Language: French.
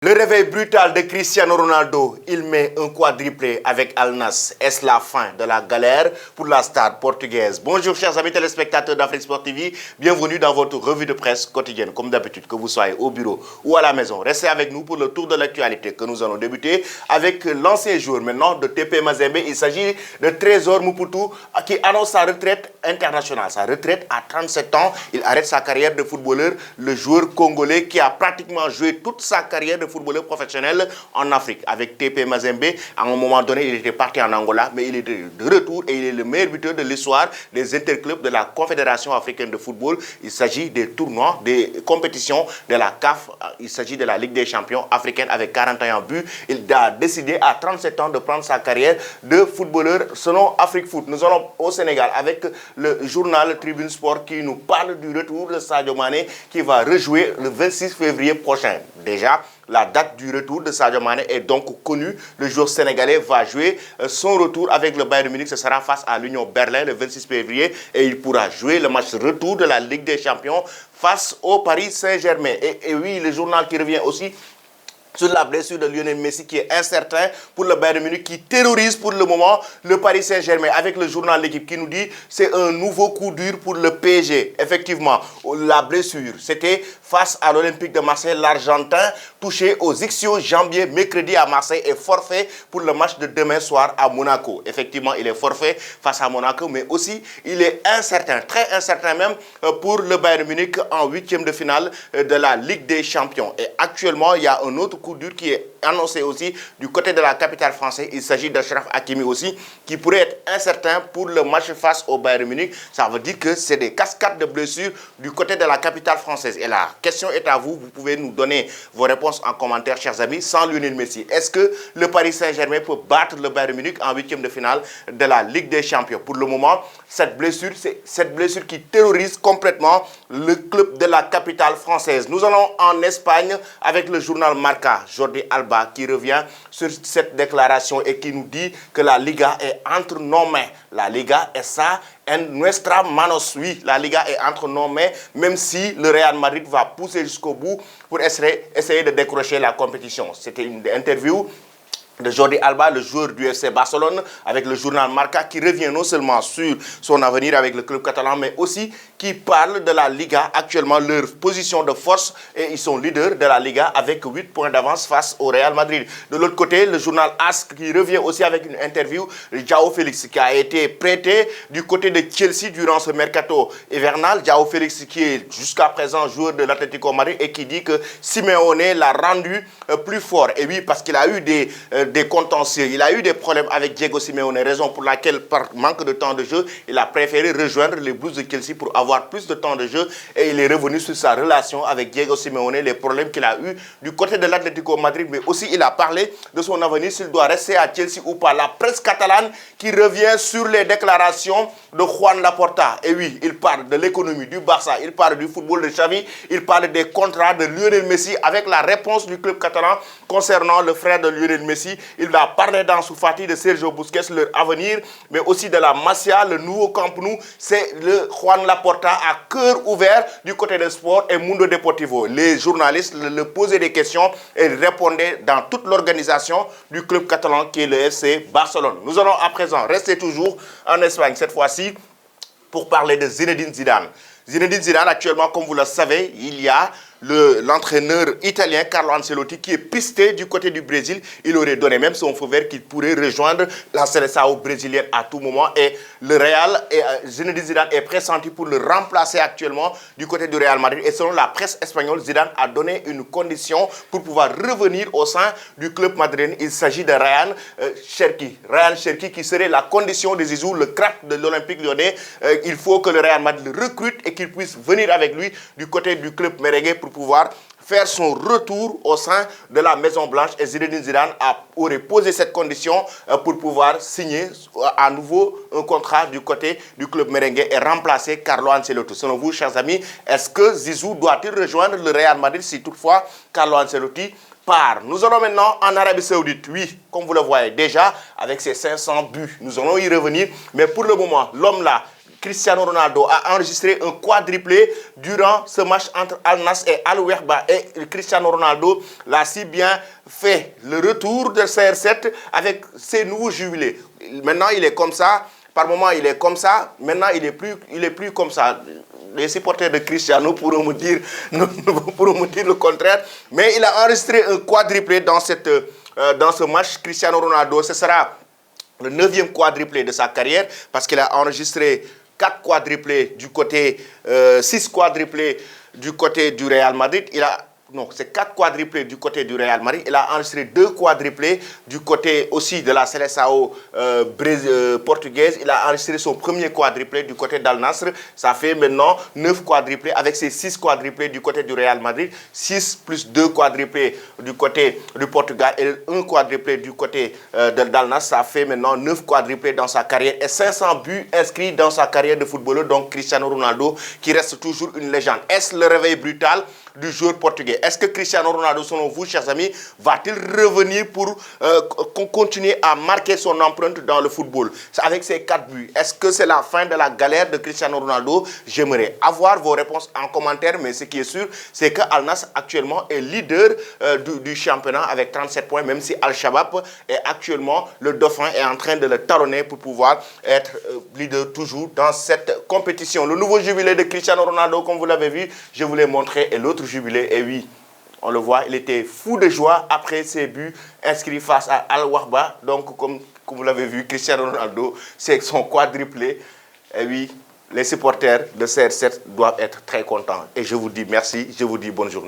Le réveil brutal de Cristiano Ronaldo, il met un quadruplé avec Al Nassr. Est-ce la fin de la galère pour la star portugaise? Bonjour chers amis téléspectateurs d'Afrique Sport TV, bienvenue dans votre revue de presse quotidienne. Comme d'habitude, que vous soyez au bureau ou à la maison, restez avec nous pour le tour de l'actualité que nous allons débuter avec l'ancien joueur maintenant de TP Mazembe. Il s'agit de Trésor Mputu qui annonce sa retraite internationale. Sa retraite à 37 ans, il arrête sa carrière de footballeur, le joueur congolais qui a pratiquement joué toute sa carrière de footballeur professionnel en Afrique avec TP Mazembe. À un moment donné, il était parti en Angola, mais il est de retour et il est le meilleur buteur de l'histoire des interclubs de la Confédération africaine de football. Il s'agit des tournois, des compétitions de la CAF. Il s'agit de la Ligue des champions africaine avec 41 buts. Il a décidé à 37 ans de prendre sa carrière de footballeur selon Afrique Foot. Nous allons au Sénégal avec le journal Tribune Sport qui nous parle du retour de Sadio Mané qui va rejouer le 26 février prochain. Déjà, la date du retour de Sadio Mané est donc connue. Le joueur sénégalais va jouer son retour avec le Bayern Munich. Ce sera face à l'Union Berlin le 26 février. Et il pourra jouer le match retour de la Ligue des champions face au Paris Saint-Germain. Et oui, le journal qui revient aussi sur la blessure de Lionel Messi qui est incertain pour le Bayern Munich, qui terrorise pour le moment le Paris Saint-Germain. Avec le journal L'équipe qui nous dit c'est un nouveau coup dur pour le PSG. Effectivement, la blessure, c'était face à l'Olympique de Marseille. L'Argentin touché aux ischio-jambiers mercredi à Marseille est forfait pour le match de demain soir à Monaco. Effectivement, il est forfait face à Monaco, mais aussi il est incertain, très incertain même pour le Bayern Munich en huitième de finale de la Ligue des champions. Et actuellement, il y a un autre coup dur qui est annoncé aussi du côté de la capitale française. Il s'agit d'Achraf Hakimi aussi, qui pourrait être incertain pour le match face au Bayern Munich. Ça veut dire que c'est des cascades de blessures du côté de la capitale française. Et la question est à vous. Vous pouvez nous donner vos réponses en commentaire, chers amis, sans Lionel Messi. Est-ce que le Paris Saint-Germain peut battre le Bayern Munich en huitième de finale de la Ligue des champions? Pour le moment, cette blessure, c'est cette blessure qui terrorise complètement le club de la capitale française. Nous allons en Espagne avec le journal Marca. Jordi Alba qui revient sur cette déclaration et qui nous dit que la Liga est entre nos mains. La Liga est ça, en nuestra manos. Oui, la Liga est entre nos mains, même si le Real Madrid va pousser jusqu'au bout pour essayer de décrocher la compétition. C'était une interview de Jordi Alba, le joueur du FC Barcelone, avec le journal Marca, qui revient non seulement sur son avenir avec le club catalan, mais aussi qui parle de la Liga actuellement, leur position de force, et ils sont leaders de la Liga avec 8 points d'avance face au Real Madrid. De l'autre côté, le journal AS qui revient aussi avec une interview de João Félix, qui a été prêté du côté de Chelsea durant ce mercato hivernal. João Félix qui est jusqu'à présent joueur de l'Atlético Madrid et qui dit que Simeone l'a rendu plus fort. Et oui, parce qu'il a eu des contentieux. Il a eu des problèmes avec Diego Simeone, raison pour laquelle, par manque de temps de jeu, il a préféré rejoindre les Blues de Chelsea pour avoir plus de temps de jeu et il est revenu sur sa relation avec Diego Simeone, les problèmes qu'il a eu du côté de l'Atlético Madrid, mais aussi il a parlé de son avenir, s'il doit rester à Chelsea ou pas. La presse catalane qui revient sur les déclarations de Juan Laporta. Et oui, il parle de l'économie du Barça, il parle du football de Xavi, il parle des contrats de Lionel Messi avec la réponse du club catalan concernant le frère de Lionel Messi. Il va parler dans Ansu Fati de Sergio Busquets, leur avenir, mais aussi de la Masia, le nouveau Camp Nou. C'est le Juan Laporta à cœur ouvert du côté des sports et Mundo Deportivo. Les journalistes le posaient des questions et répondaient dans toute l'organisation du club catalan qui est le FC Barcelone. Nous allons à présent rester toujours en Espagne, cette fois-ci, pour parler de Zinedine Zidane. Zinedine Zidane, actuellement, comme vous le savez, il y a l'entraîneur italien Carlo Ancelotti qui est pisté du côté du Brésil. Il aurait donné même son feu vert qu'il pourrait rejoindre la Seleção brésilienne à tout moment. Et le Real, Zinedine Zidane est pressenti pour le remplacer actuellement du côté du Real Madrid. Et selon la presse espagnole, Zidane a donné une condition pour pouvoir revenir au sein du club madrilène. Il s'agit de Ryan Cherki. Ryan Cherki qui serait la condition de Zizou, le crack de l'Olympique Lyonnais. Il faut que le Real Madrid le recrute et qu'il puisse venir avec lui du côté du club merengue pour pouvoir faire son retour au sein de la Maison Blanche. Et Zinedine Zidane aurait posé cette condition pour pouvoir signer à nouveau un contrat du côté du club merengue et remplacer Carlo Ancelotti. Selon vous, chers amis, est-ce que Zizou doit-il rejoindre le Real Madrid si toutefois Carlo Ancelotti part? Nous allons maintenant en Arabie Saoudite. Oui, comme vous le voyez déjà, avec ses 500 buts, nous allons y revenir. Mais pour le moment, l'homme là, Cristiano Ronaldo a enregistré un quadruplé durant ce match entre Al Nassr et Al Wehba. Et Cristiano Ronaldo l'a si bien fait le retour de CR7 avec ses nouveaux jubilés. Maintenant, il est comme ça. Par moment, il est comme ça. Maintenant, il est plus comme ça. Les supporters de Cristiano pourront me dire le contraire. Mais il a enregistré un quadruplé dans ce match. Cristiano Ronaldo, ce sera le 9e quadruplé de sa carrière parce qu'il a enregistré 4 quadruplés du côté, 6 quadruplés du côté du Real Madrid. Non, c'est 4 quadruplés du côté du Real Madrid. Il a enregistré 2 quadruplés du côté aussi de la Seleção portugaise. Il a enregistré son premier quadruplé du côté d'Al Nassr. Ça fait maintenant 9 quadruplés avec ses 6 quadruplés du côté du Real Madrid. 6 plus 2 quadruplés du côté du Portugal et 1 quadruplé du côté d'Al Nassr. Ça fait maintenant 9 quadruplés dans sa carrière et 500 buts inscrits dans sa carrière de footballeur. Donc Cristiano Ronaldo qui reste toujours une légende. Est-ce le réveil brutal du joueur portugais? Est-ce que Cristiano Ronaldo, selon vous, chers amis, va-t-il revenir pour continuer à marquer son empreinte dans le football avec ses 4 buts? Est-ce que c'est la fin de la galère de Cristiano Ronaldo? J'aimerais avoir vos réponses en commentaire, mais ce qui est sûr, c'est que Al Nassr actuellement est leader du championnat avec 37 points, même si Al-Shabaab est actuellement, le dauphin est en train de le talonner pour pouvoir être leader toujours dans cette compétition. Le nouveau jubilé de Cristiano Ronaldo, comme vous l'avez vu, je vous l'ai montré, et l'autre jubilé, et oui, on le voit, il était fou de joie après ses buts inscrits face à Al Wehba. Donc, comme vous l'avez vu, Cristiano Ronaldo, c'est son quadruplé. Et oui, les supporters de CR7 doivent être très contents. Et je vous dis merci, je vous dis bonne journée.